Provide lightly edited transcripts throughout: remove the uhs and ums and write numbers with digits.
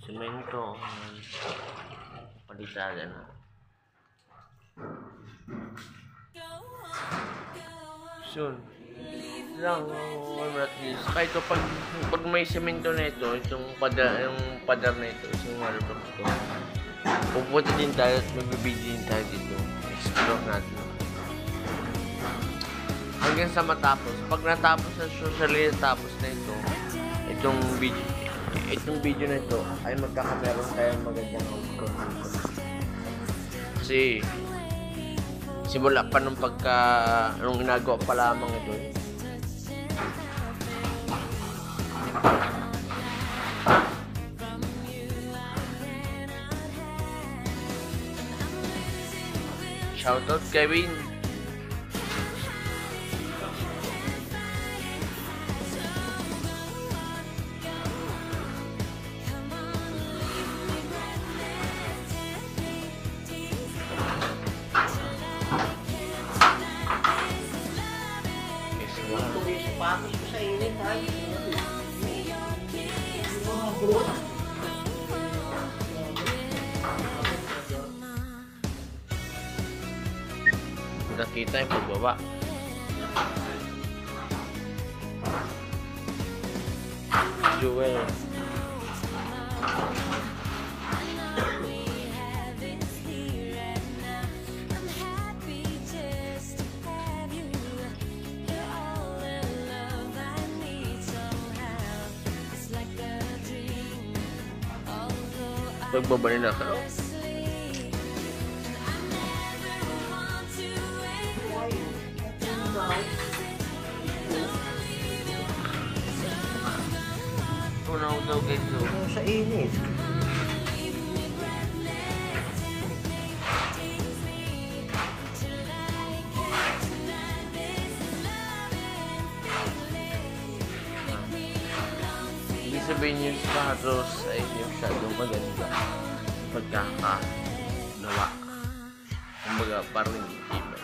Semento. Palisagan na. Soon. Lang, kahit pag may semento na ito, yung padar na ito, yung marupok ito, pupunta din tayo at magbibigay din tayo dito. Explore natin. Hanggang sa matapos. Pag natapos na socially natapos na ito, itong video na ito ay magkakameron tayong magandang content. Kasi simula pa nung nung ginagawa pa lamang ito. Shoutout Kevin. Sapatos ko sa init, ha? Nakita yung pagbaba. Jewel. Pagbaba nila ka. Tunaw daw guys. Sa init. Ibig sabihin yung sapatos ay hindi masyadong maganda pagkakagawa. Kumbaga parang hindi iba.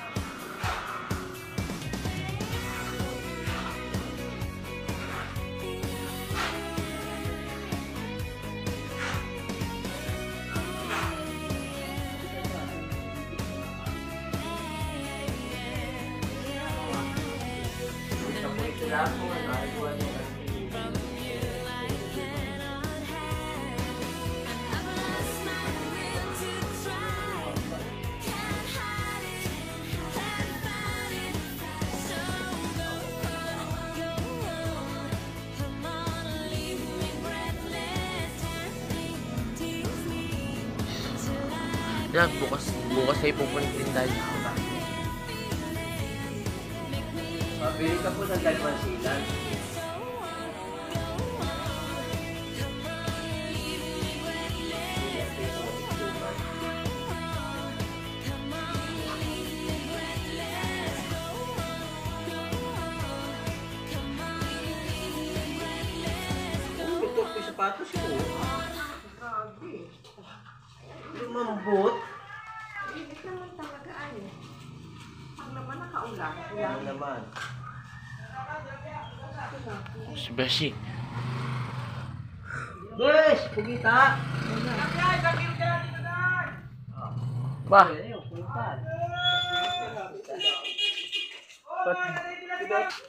Yan, bukas ay pupunta din tayo. Mabili ka po ng dalawang silan. Ito yung sapatos ko. Grabe. Lumambot. Init naman talaga ay. Pag naman nakaulan. Ano naman? Si Beshi. Yes! Pugita! Ba?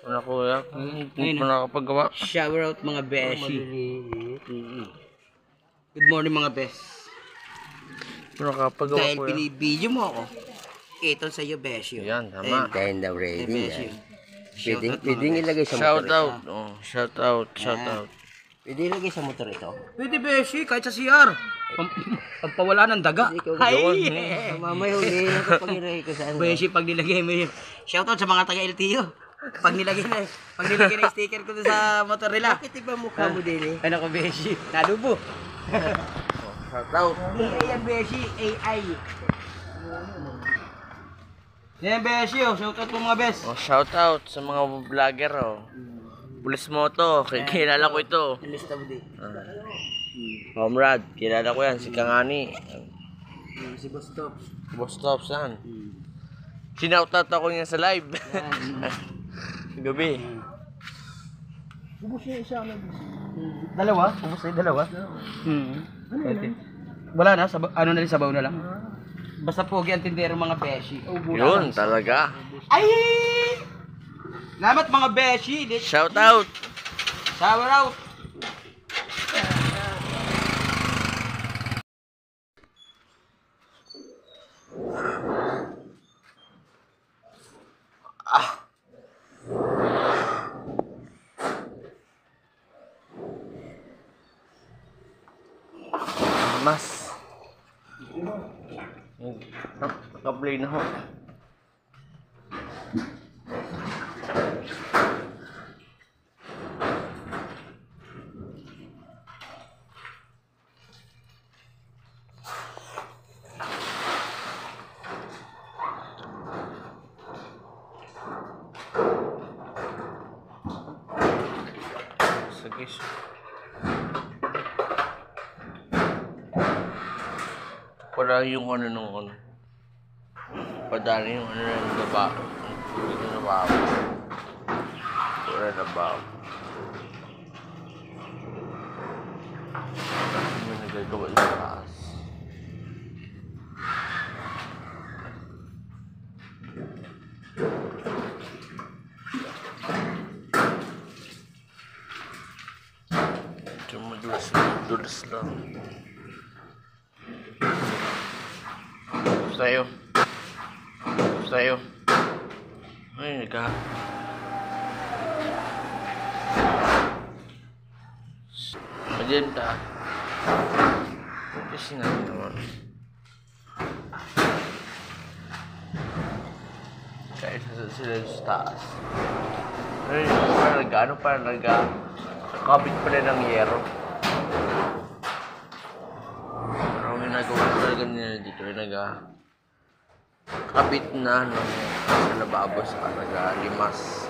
Ano kuya? Hindi pa nakapagawa. Shower out mga beshi. Good morning mga bes. Nakapagawa Dahil kuya. pinibidyo mo ako, ito sa'yo beshi. Yan, tama. Kind of ready Beshi. yan. Pwedeng ilagay sa Shout motor out. Oh, shout out, shout out. Pwede ilagay sa motor ito. Pwede beshi, kahit sa CR. Pagpawala ng daga. Ay! Mamay huli na kapag ilagay ko sa ano. Beshi, pag nilagay mo yun. Shout out sa mga taga-LTO. Pag nilagay na sticker ko sa motor nila. Bakit iba mukha mo din eh? Ano ko beshi? Nalubo. Shout out. AI yan beshi, AI. Yan beshi, oh. Shout out po mga bes. Oh, shout out sa mga vlogger oh. Pulis Moto, kilala ko ito. Lista mo din. Comrade, kilala ko yan, si Kangani. Si Boss Tops. Boss Tops yan. Sinoutout ako niya sa live. Gabi. Ubus niya isa na. Dalawa? Ubus na yung dalawa? Okay. Wala na, ano na rin, sabaw na lang. Basta pogi ang tindero mga beshi. Yun, talaga. Ay! Salamat mga beshi! Shout out! Shout out! Mas. Naka-play na ho. Sige. Para yung ano nung ano. Padali yung ano ng baba. Dito na ba? Wala na ba? Hindi mo nagagawa sa taas. Ito madulas lang. Sa'yo. Ay, magenta. Ito sinabi naman. Kahit sila sa taas. Ay, parang nakabit pala ng yero. Parang ginagawa talaga nila dito. Kabit na sa lababo sa limas.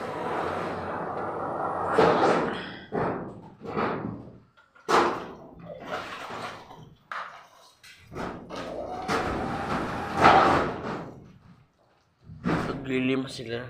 Paglilimas sila.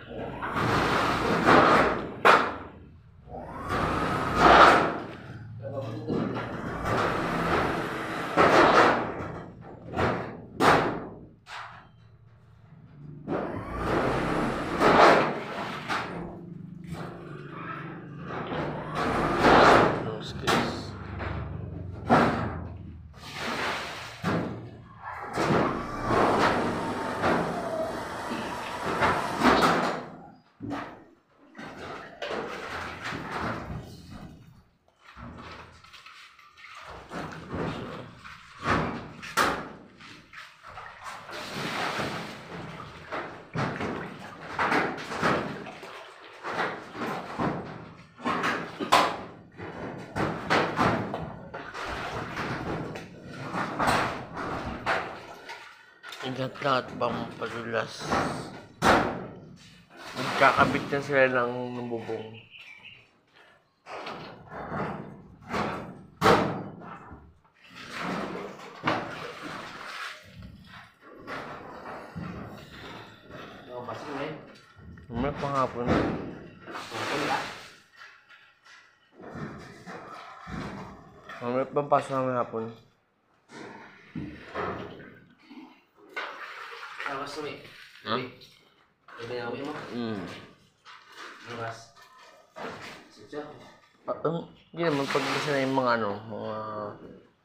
Ingat lang at bang padulas. Magkakabit na sila ng bubong. May panghapon. May pampasok namin hapon. Mas uwi. Ha? Sabi na uwi mo? Mas. Sityo. Hindi naman pagbisa na yung mga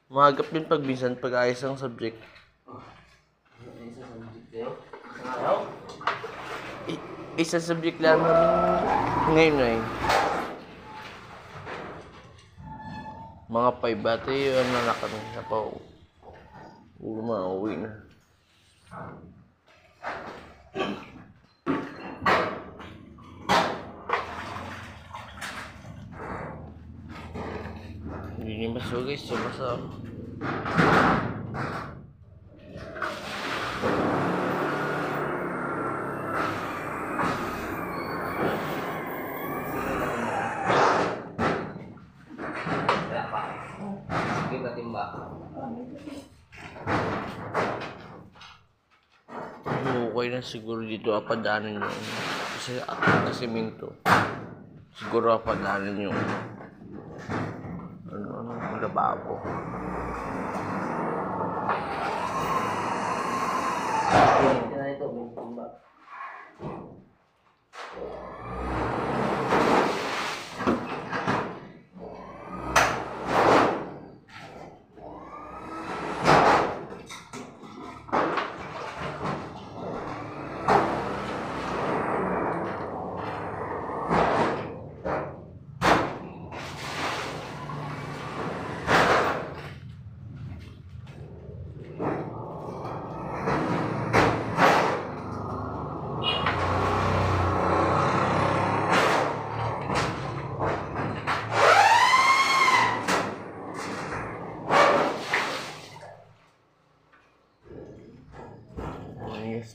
mahagap din pagbinsan pag-ayos ang subject. Isa subject lang namin ngayon. Mga 5 bata yun na kami na pa uwi na. Hindi niya masugay siya basta. Okay na siguro dito apadanan yung kasi minto. Siguro apadanan yung lababo.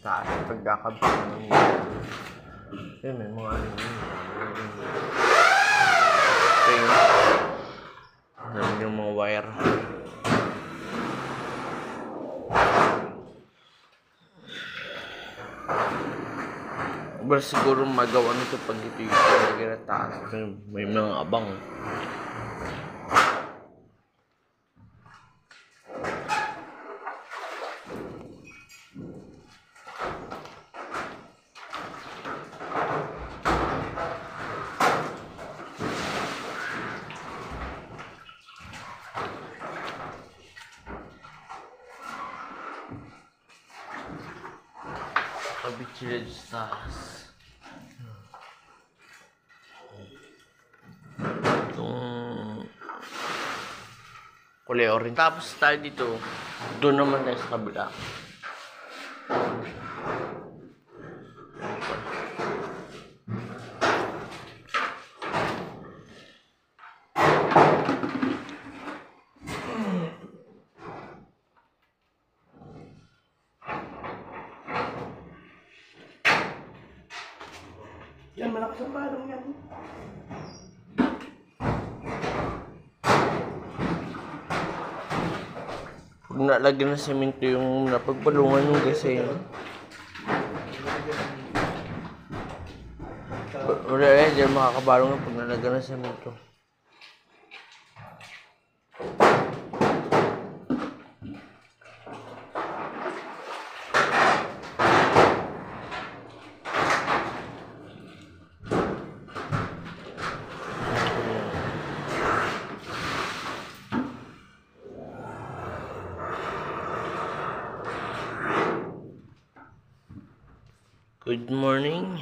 Sa pagkakabit ng yun, may mga ano yun. Ito yun. Alam yung mga wire. Pero siguro magawa nito pag ito yung lagay na taas. May mga abang. Kabit sila sa taas. Itong kulay orange. Tapos tayo dito, doon naman tayo sa kabila. Yan, malakas ang parang yan. Pag nalagyan ng semento yung napagbalungan yung kasi wala yan, dyan makakabalong na pag nalagyan ng semento. Good morning.